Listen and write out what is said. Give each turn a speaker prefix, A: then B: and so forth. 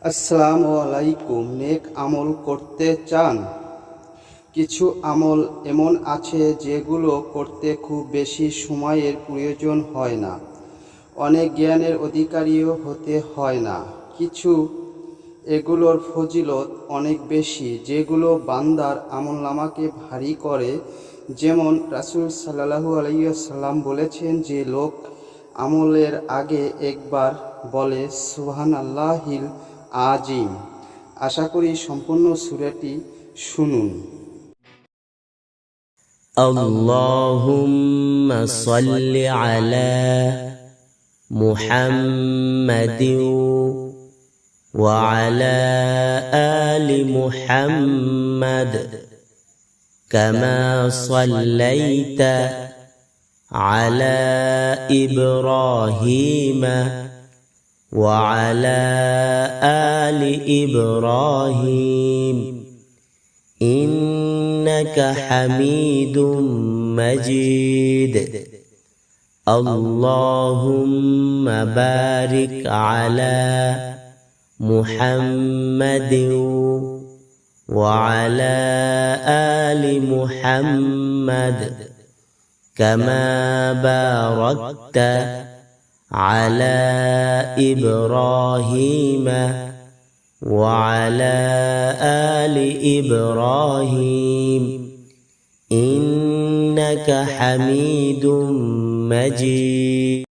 A: আসসালামু আলাইকুম। নেক আমল করতে চান? কিছু আমল এমন আছে যেগুলো করতে খুব বেশি সময়ের প্রয়োজন হয় না, অনেক জ্ঞানের অধিকারীও হতে হয় না। কিছু এগুলোর ফজিলত অনেক বেশি, যেগুলো বান্দার আমলনামাকে ভারী করে। যেমন রাসূল সাল্লাল্লাহু আলাইহি ওয়াসাল্লাম বলেছেন যে লোক আমলের আগে একবার বলে সুবহানাল্লাহিল আজিম। আশা করি সম্পূর্ণ সূরাটি শুনুন।
B: আল্লাহুম্মা সাল্লি আলা মুহাম্মাদিন ওয়া আলা আলি মুহাম্মাদ কামা সাল্লাইতা আলা ইব্রাহিমা وعلى آل إبراهيم إنك حميد مجيد اللهم بارك على محمد وعلى آل محمد كما باركت على إبراهيم وعلى آل إبراهيم إنك حميد مجيد